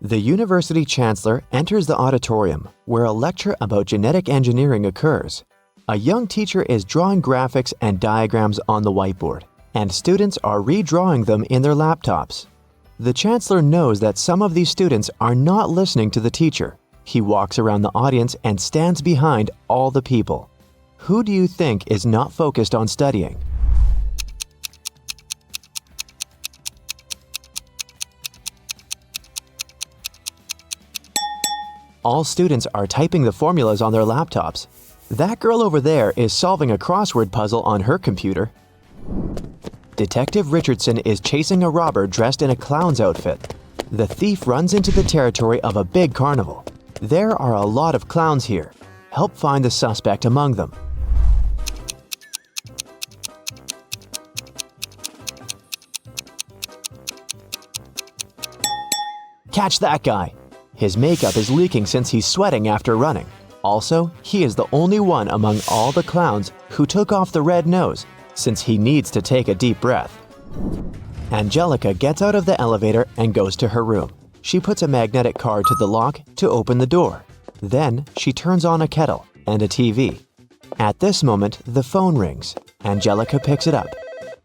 The university chancellor enters the auditorium where a lecture about genetic engineering occurs. A young teacher is drawing graphics and diagrams on the whiteboard, and students are redrawing them in their laptops. The chancellor knows that some of these students are not listening to the teacher. He walks around the audience and stands behind all the people. Who do you think is not focused on studying? All students are typing the formulas on their laptops. That girl over there is solving a crossword puzzle on her computer. Detective Richardson is chasing a robber dressed in a clown's outfit. The thief runs into the territory of a big carnival. There are a lot of clowns here. Help find the suspect among them. Catch that guy! His makeup is leaking since he's sweating after running. Also, he is the only one among all the clowns who took off the red nose, since he needs to take a deep breath. Angelica gets out of the elevator and goes to her room. She puts a magnetic card to the lock to open the door. Then, she turns on a kettle and a TV. At this moment, the phone rings. Angelica picks it up.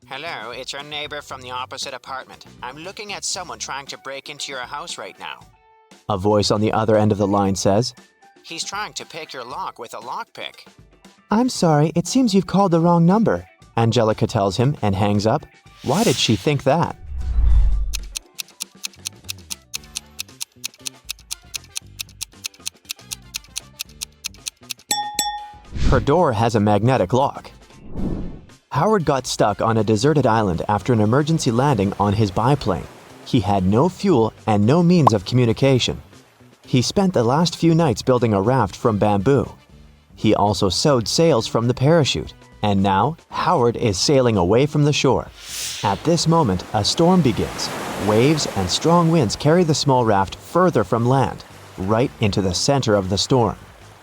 Hello, it's your neighbor from the opposite apartment. I'm looking at someone trying to break into your house right now. A voice on the other end of the line says, He's trying to pick your lock with a lockpick. I'm sorry, it seems you've called the wrong number, Angelica tells him and hangs up. Why did she think that? Her door has a magnetic lock. Howard got stuck on a deserted island after an emergency landing on his biplane. He had no fuel and no means of communication. He spent the last few nights building a raft from bamboo. He also sewed sails from the parachute, and now Howard is sailing away from the shore. At this moment, a storm begins. Waves and strong winds carry the small raft further from land, right into the center of the storm.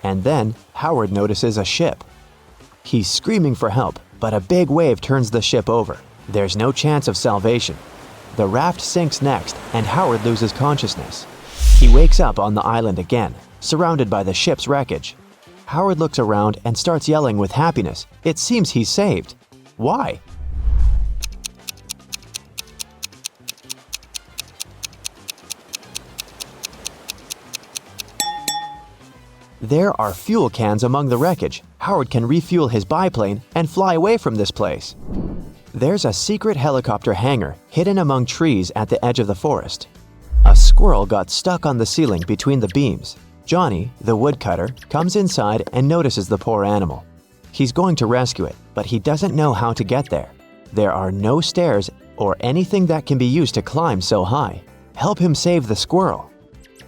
And then Howard notices a ship. He's screaming for help, but a big wave turns the ship over. There's no chance of salvation. The raft sinks next, and Howard loses consciousness. He wakes up on the island again, surrounded by the ship's wreckage. Howard looks around and starts yelling with happiness. It seems he's saved. Why? There are fuel cans among the wreckage. Howard can refuel his biplane and fly away from this place. There's a secret helicopter hangar hidden among trees at the edge of the forest. A squirrel got stuck on the ceiling between the beams. Johnny, the woodcutter, comes inside and notices the poor animal. He's going to rescue it, but he doesn't know how to get there. There are no stairs or anything that can be used to climb so high. Help him save the squirrel.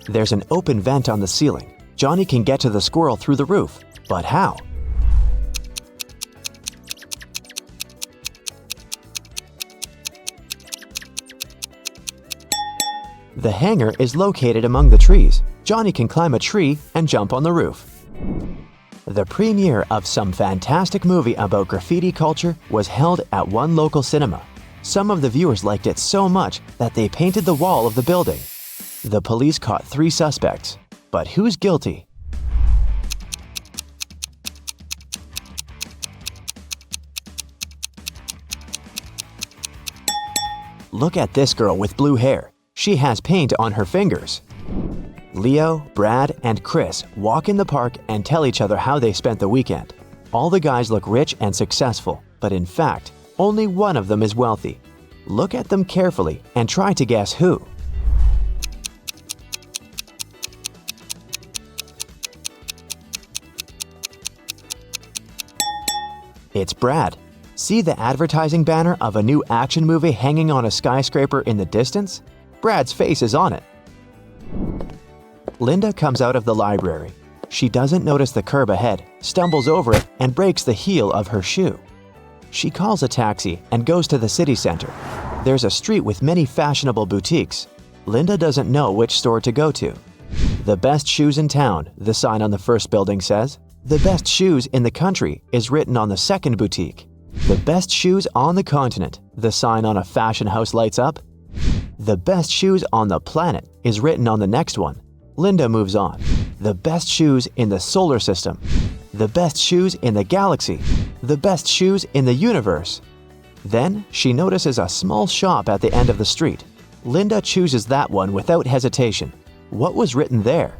There's an open vent on the ceiling. Johnny can get to the squirrel through the roof, but how? The hangar is located among the trees. Johnny can climb a tree and jump on the roof. The premiere of some fantastic movie about graffiti culture was held at one local cinema. Some of the viewers liked it so much that they painted the wall of the building. The police caught 3 suspects. But who's guilty? Look at this girl with blue hair. She has paint on her fingers. Leo, Brad, and Chris walk in the park and tell each other how they spent the weekend. All the guys look rich and successful, but in fact, only one of them is wealthy. Look at them carefully and try to guess who. It's Brad. See the advertising banner of a new action movie hanging on a skyscraper in the distance? Brad's face is on it. Linda comes out of the library. She doesn't notice the curb ahead, stumbles over it, and breaks the heel of her shoe. She calls a taxi and goes to the city center. There's a street with many fashionable boutiques. Linda doesn't know which store to go to. The best shoes in town, the sign on the first building says. The best shoes in the country is written on the second boutique. The best shoes on the continent, the sign on a fashion house lights up. The best shoes on the planet is written on the next one. Linda moves on. The best shoes in the solar system. The best shoes in the galaxy. The best shoes in the universe. Then she notices a small shop at the end of the street. Linda chooses that one without hesitation. What was written there?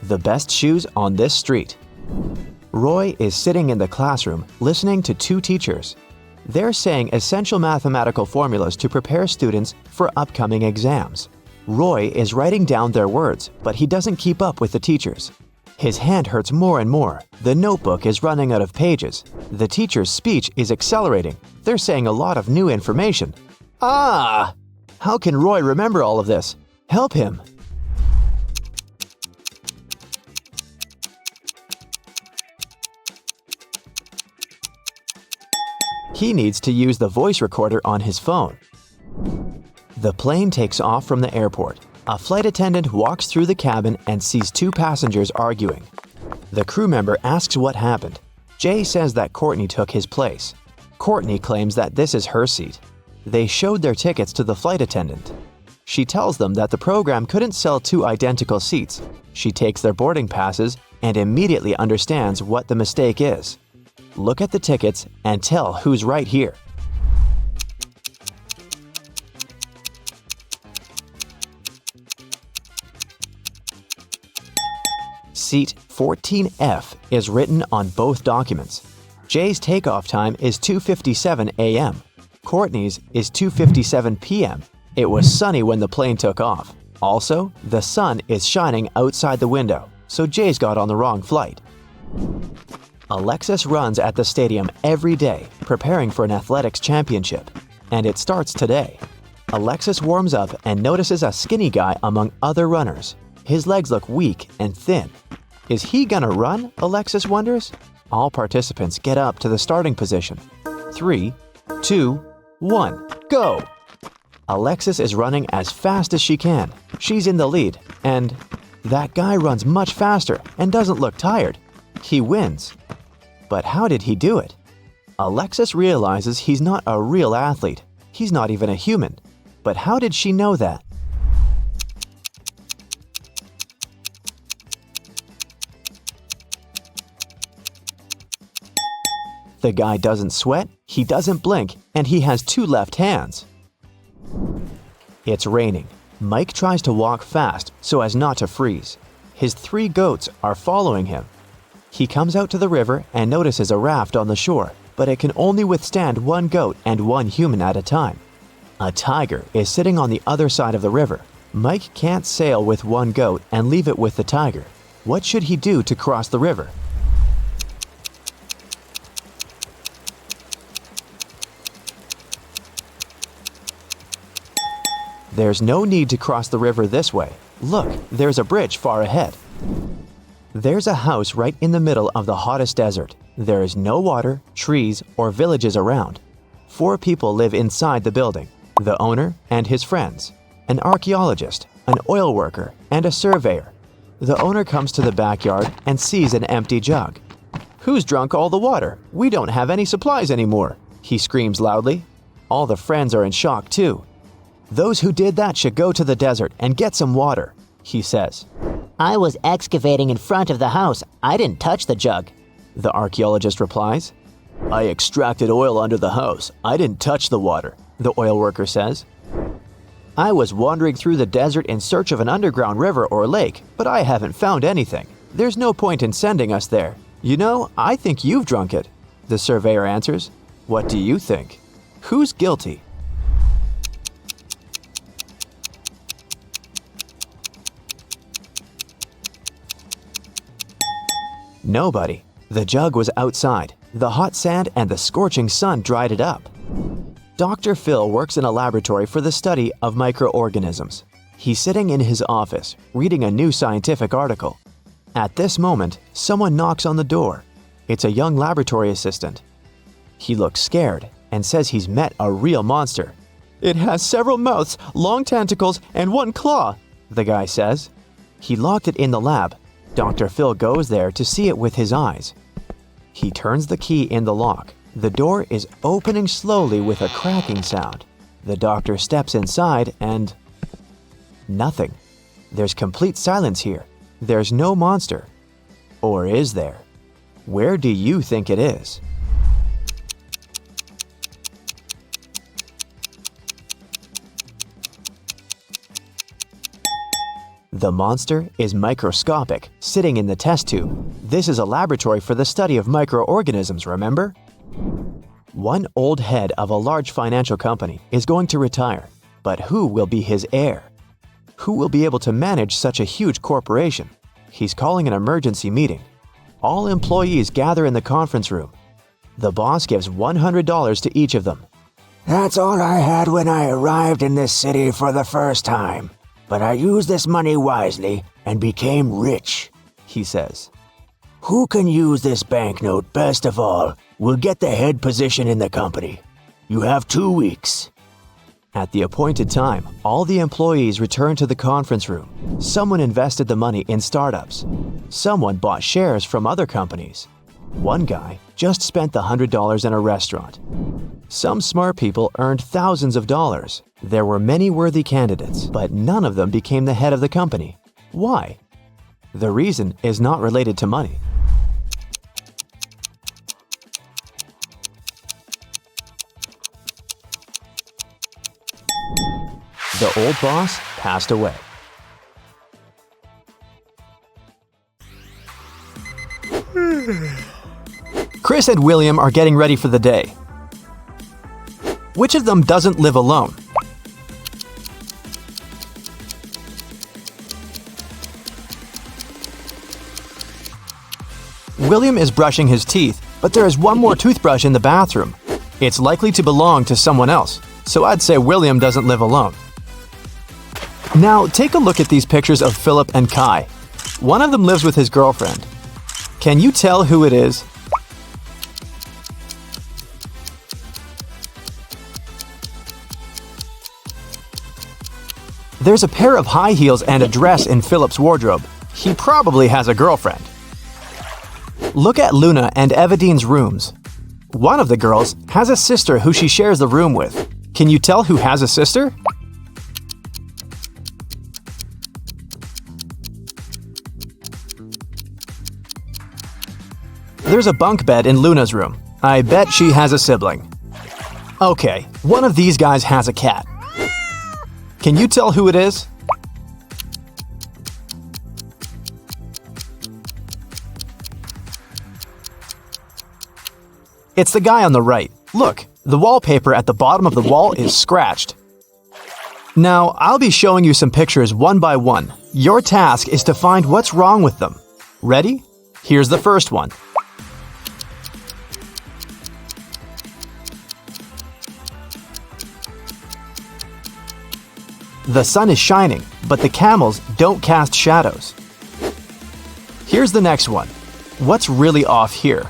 The best shoes on this street. Roy is sitting in the classroom listening to two teachers. They're saying essential mathematical formulas to prepare students for upcoming exams. Roy is writing down their words, but he doesn't keep up with the teachers. His hand hurts more and more. The notebook is running out of pages. The teacher's speech is accelerating. They're saying a lot of new information. Ah! How can Roy remember all of this? Help him! He needs to use the voice recorder on his phone. The plane takes off from the airport. A flight attendant walks through the cabin and sees two passengers arguing. The crew member asks what happened. Jay says that Courtney took his place. Courtney claims that this is her seat. They showed their tickets to the flight attendant. She tells them that the program couldn't sell two identical seats. She takes their boarding passes and immediately understands what the mistake is. Look at the tickets and tell who's right here. Seat 14F is written on both documents. Jay's takeoff time is 2:57 a.m. Courtney's is 2:57 p.m. It was sunny when the plane took off. Also, the sun is shining outside the window, so Jay's got on the wrong flight. Alexis runs at the stadium every day, preparing for an athletics championship. And it starts today. Alexis warms up and notices a skinny guy among other runners. His legs look weak and thin. Is he gonna run? Alexis wonders. All participants get up to the starting position. 3, 2, 1, go! Alexis is running as fast as she can. She's in the lead, and that guy runs much faster and doesn't look tired. He wins. But how did he do it? Alexis realizes he's not a real athlete. He's not even a human. But how did she know that? The guy doesn't sweat, he doesn't blink, and he has two left hands. It's raining. Mike tries to walk fast so as not to freeze. His 3 goats are following him. He comes out to the river and notices a raft on the shore, but it can only withstand 1 goat and 1 human at a time. A tiger is sitting on the other side of the river. Mike can't sail with 1 goat and leave it with the tiger. What should he do to cross the river? There's no need to cross the river this way. Look, there's a bridge far ahead. There's a house right in the middle of the hottest desert. There is no water, trees, or villages around. 4 people live inside the building: the owner and his friends, an archaeologist, an oil worker, and a surveyor. The owner comes to the backyard and sees an empty jug. "Who's drunk all the water? We don't have any supplies anymore," he screams loudly. All the friends are in shock too. "Those who did that should go to the desert and get some water," he says. "I was excavating in front of the house. I didn't touch the jug," the archaeologist replies. "I extracted oil under the house. I didn't touch the water," the oil worker says. "I was wandering through the desert in search of an underground river or lake, but I haven't found anything. There's no point in sending us there. You know, I think you've drunk it," the surveyor answers. "What do you think? Who's guilty?" Nobody. The jug was outside. The hot sand and the scorching sun dried it up. Dr. Phil works in a laboratory for the study of microorganisms. He's sitting in his office, reading a new scientific article. At this moment, someone knocks on the door. It's a young laboratory assistant. He looks scared and says he's met a real monster. "It has several mouths, long tentacles, and 1 claw," the guy says. He locked it in the lab. Dr. Phil goes there to see it with his eyes. He turns the key in the lock. The door is opening slowly with a cracking sound. The doctor steps inside and... nothing. There's complete silence here. There's no monster. Or is there? Where do you think it is? The monster is microscopic, sitting in the test tube. This is a laboratory for the study of microorganisms, remember? One old head of a large financial company is going to retire, but who will be his heir? Who will be able to manage such a huge corporation? He's calling an emergency meeting. All employees gather in the conference room. The boss gives $100 to each of them. That's all I had when I arrived in this city for the first time. But I used this money wisely and became rich, he says. Who can use this banknote best of all will get the head position in the company. You have 2 weeks. At the appointed time, all the employees return to the conference room. Someone invested the money in startups. Someone bought shares from other companies. One guy just spent the $100 in a restaurant. Some smart people earned thousands of dollars. There were many worthy candidates, but none of them became the head of the company. Why? The reason is not related to money. The old boss passed away. Chris and William are getting ready for the day. Which of them doesn't live alone? William is brushing his teeth, but there is one more toothbrush in the bathroom. It's likely to belong to someone else, so I'd say William doesn't live alone. Now, take a look at these pictures of Philip and Kai. One of them lives with his girlfriend. Can you tell who it is? There's a pair of high heels and a dress in Philip's wardrobe. He probably has a girlfriend. Look at Luna and Evadine's rooms. One of the girls has a sister who she shares the room with. Can you tell who has a sister? There's a bunk bed in Luna's room. I bet she has a sibling. Okay, one of these guys has a cat. Can you tell who it is? It's the guy on the right. Look, the wallpaper at the bottom of the wall is scratched. Now, I'll be showing you some pictures one by one. Your task is to find what's wrong with them. Ready? Here's the first one. The sun is shining, but the camels don't cast shadows. Here's the next one. What's really off here?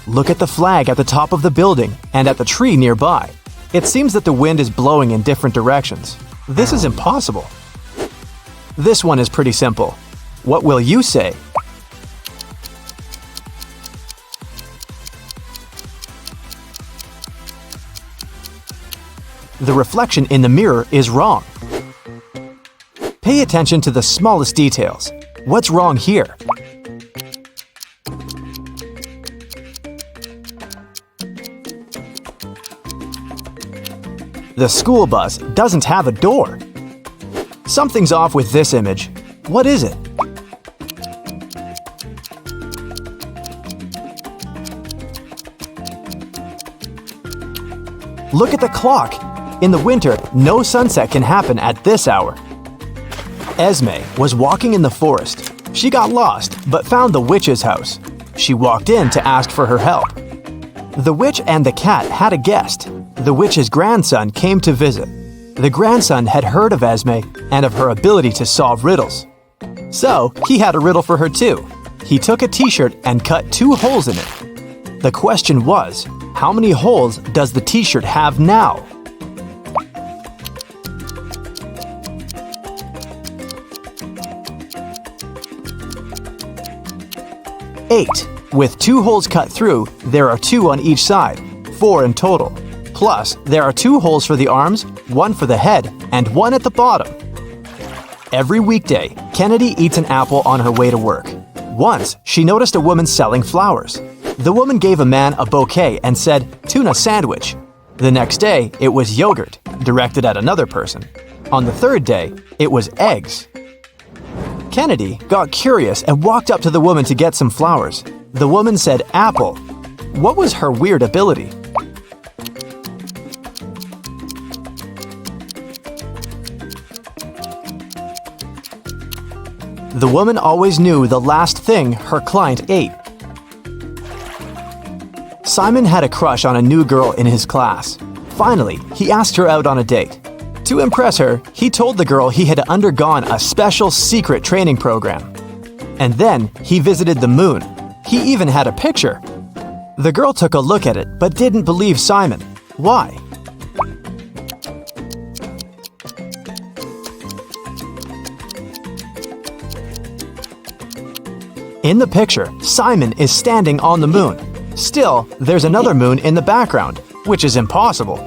Look at the flag at the top of the building and at the tree nearby. It seems that the wind is blowing in different directions. This is impossible. This one is pretty simple. What will you say? The reflection in the mirror is wrong. Pay attention to the smallest details. What's wrong here? The school bus doesn't have a door. Something's off with this image. What is it? Look at the clock. In the winter, no sunset can happen at this hour. Esme was walking in the forest. She got lost, but found the witch's house. She walked in to ask for her help. The witch and the cat had a guest. The witch's grandson came to visit. The grandson had heard of Esme and of her ability to solve riddles. So, he had a riddle for her too. He took a t-shirt and cut 2 holes in it. The question was, how many holes does the t-shirt have now? 8. With 2 holes cut through, there are 2 on each side, 4 in total. Plus, there are 2 holes for the arms, 1 for the head, and 1 at the bottom. Every weekday, Kennedy eats an apple on her way to work. Once, she noticed a woman selling flowers. The woman gave a man a bouquet and said, "Tuna sandwich." The next day, it was yogurt, directed at another person. On the third day, it was eggs. Kennedy got curious and walked up to the woman to get some flowers. The woman said apple. What was her weird ability? The woman always knew the last thing her client ate. Simon had a crush on a new girl in his class. Finally, he asked her out on a date. To impress her, he told the girl he had undergone a special secret training program. And then he visited the moon. He even had a picture. The girl took a look at it but didn't believe Simon. Why? In the picture, Simon is standing on the moon. Still, there's another moon in the background, which is impossible.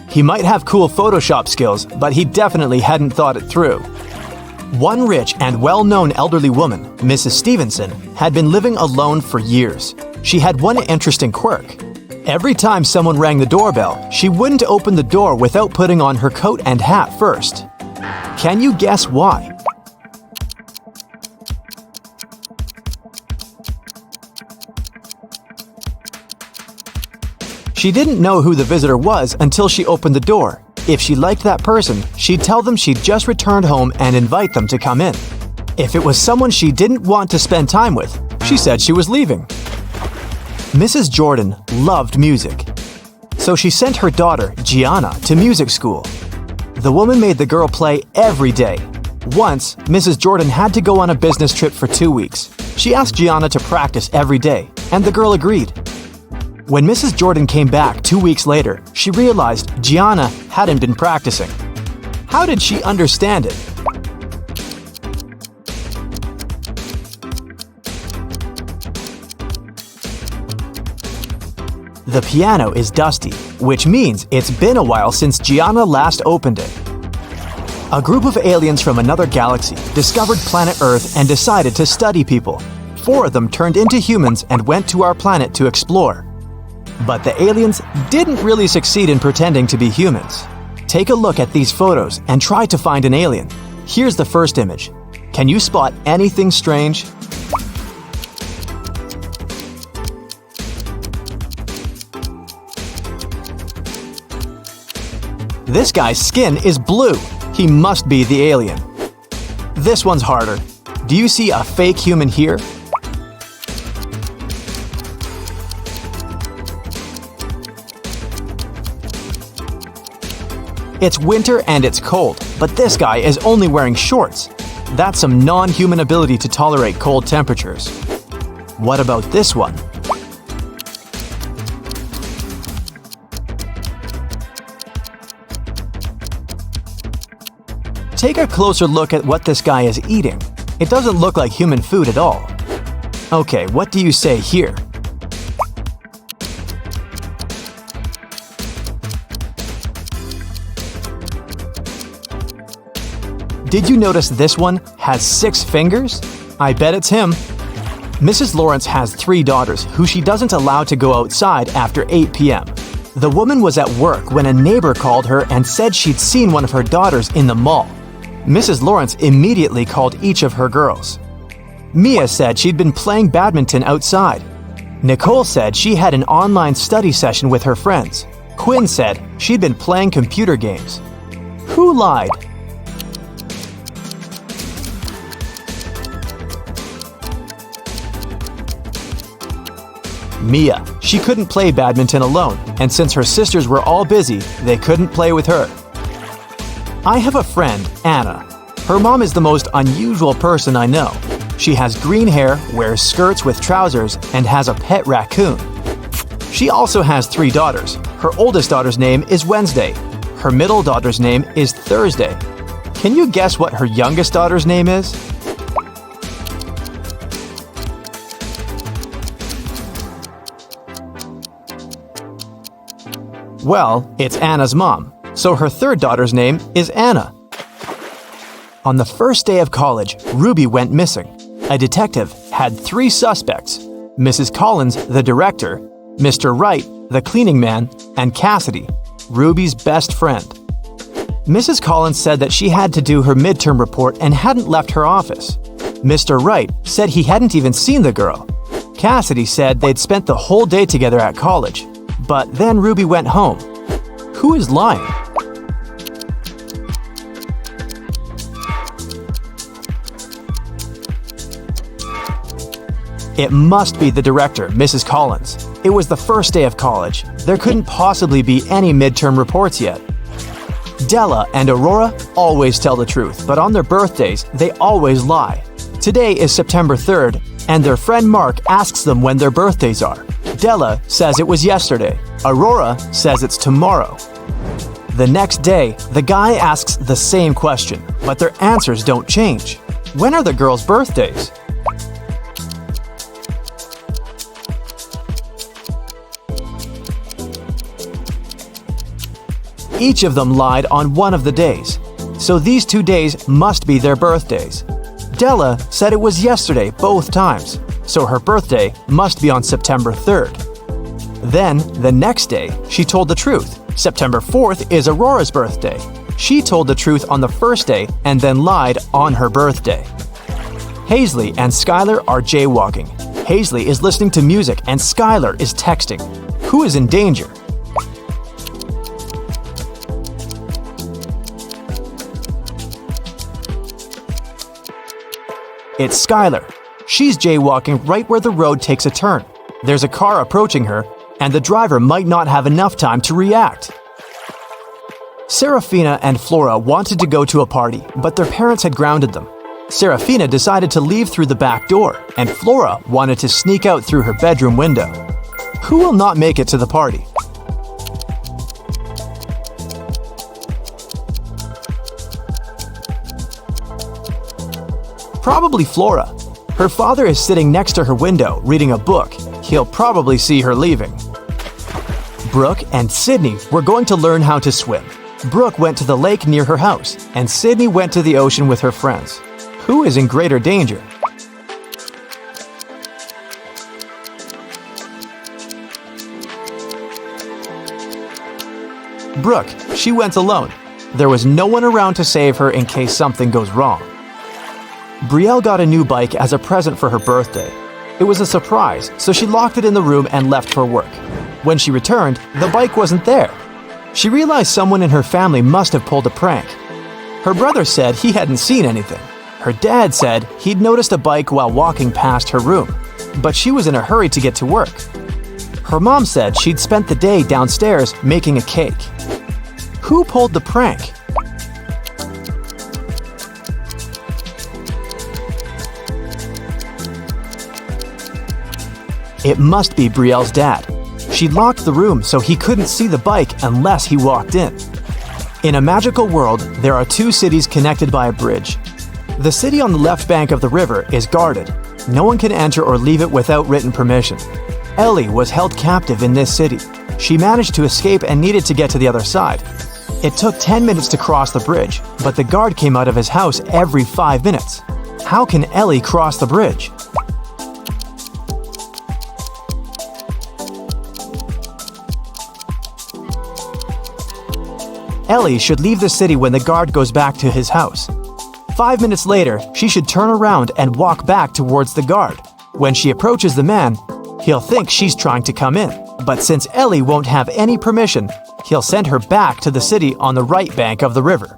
He might have cool Photoshop skills, but he definitely hadn't thought it through. One rich and well-known elderly woman, Mrs. Stevenson, had been living alone for years. She had one interesting quirk. Every time someone rang the doorbell, she wouldn't open the door without putting on her coat and hat first. Can you guess why? She didn't know who the visitor was until she opened the door. If she liked that person, she'd tell them she'd just returned home and invite them to come in. If it was someone she didn't want to spend time with, she said she was leaving. Mrs. Jordan loved music, so she sent her daughter, Gianna, to music school. The woman made the girl play every day. Once, Mrs. Jordan had to go on a business trip for 2 weeks. She asked Gianna to practice every day, and the girl agreed. When Mrs. Jordan came back 2 weeks later, she realized Gianna hadn't been practicing. How did she understand it? The piano is dusty, which means it's been a while since Gianna last opened it. A group of aliens from another galaxy discovered planet Earth and decided to study people. 4 of them turned into humans and went to our planet to explore. But the aliens didn't really succeed in pretending to be humans. Take a look at these photos and try to find an alien. Here's the first image. Can you spot anything strange? This guy's skin is blue. He must be the alien. This one's harder. Do you see a fake human here? It's winter and it's cold, but this guy is only wearing shorts. That's some non-human ability to tolerate cold temperatures. What about this one? Take a closer look at what this guy is eating. It doesn't look like human food at all. Okay, what do you say here? Did you notice this one has 6 fingers? I bet it's him. Mrs. Lawrence has 3 daughters who she doesn't allow to go outside after 8 p.m. The woman was at work when a neighbor called her and said she'd seen one of her daughters in the mall. Mrs. Lawrence immediately called each of her girls. Mia said she'd been playing badminton outside. Nicole said she had an online study session with her friends. Quinn said she'd been playing computer games. Who lied? Mia. She couldn't play badminton alone, and since her sisters were all busy, they couldn't play with her. I have a friend, Anna. Her mom is the most unusual person I know. She has green hair, wears skirts with trousers, and has a pet raccoon. She also has 3 daughters. Her oldest daughter's name is Wednesday. Her middle daughter's name is Thursday. Can you guess what her youngest daughter's name is? Well, it's Anna's mom, so her third daughter's name is Anna. On the first day of college, Ruby went missing. A detective had 3 suspects: Mrs. Collins, the director, Mr. Wright, the cleaning man, and Cassidy, Ruby's best friend. Mrs. Collins said that she had to do her midterm report and hadn't left her office. Mr. Wright said he hadn't even seen the girl. Cassidy said they'd spent the whole day together at college. But then Ruby went home. Who is lying? It must be the director, Mrs. Collins. It was the first day of college. There couldn't possibly be any midterm reports yet. Della and Aurora always tell the truth, but on their birthdays, they always lie. Today is September 3rd, and their friend Mark asks them when their birthdays are. Della says it was yesterday. Aurora says it's tomorrow. The next day, the guy asks the same question, but their answers don't change. When are the girls' birthdays? Each of them lied on one of the days, so these 2 days must be their birthdays. Della said it was yesterday both times, so her birthday must be on September 3rd. Then, the next day, she told the truth. September 4th is Aurora's birthday. She told the truth on the first day and then lied on her birthday. Hazley and Skylar are jaywalking. Hazley is listening to music and Skylar is texting. Who is in danger? It's Skylar. She's jaywalking right where the road takes a turn. There's a car approaching her, and the driver might not have enough time to react. Serafina and Flora wanted to go to a party, but their parents had grounded them. Serafina decided to leave through the back door, and Flora wanted to sneak out through her bedroom window. Who will not make it to the party? Probably Flora. Her father is sitting next to her window reading a book. He'll probably see her leaving. Brooke and Sydney were going to learn how to swim. Brooke went to the lake near her house, and Sydney went to the ocean with her friends. Who is in greater danger? Brooke, she went alone. There was no one around to save her in case something goes wrong. Brielle got a new bike as a present for her birthday. It was a surprise, so she locked it in the room and left for work. When she returned, the bike wasn't there. She realized someone in her family must have pulled a prank. Her brother said he hadn't seen anything. Her dad said he'd noticed a bike while walking past her room, but she was in a hurry to get to work. Her mom said she'd spent the day downstairs making a cake. Who pulled the prank? It must be Brielle's dad. She locked the room so he couldn't see the bike unless he walked in. In a magical world, there are 2 cities connected by a bridge. The city on the left bank of the river is guarded. No one can enter or leave it without written permission. Ellie was held captive in this city. She managed to escape and needed to get to the other side. It took 10 minutes to cross the bridge, but the guard came out of his house every 5 minutes. How can Ellie cross the bridge? Ellie should leave the city when the guard goes back to his house. 5 minutes later, she should turn around and walk back towards the guard. When she approaches the man, he'll think she's trying to come in. But since Ellie won't have any permission, he'll send her back to the city on the right bank of the river.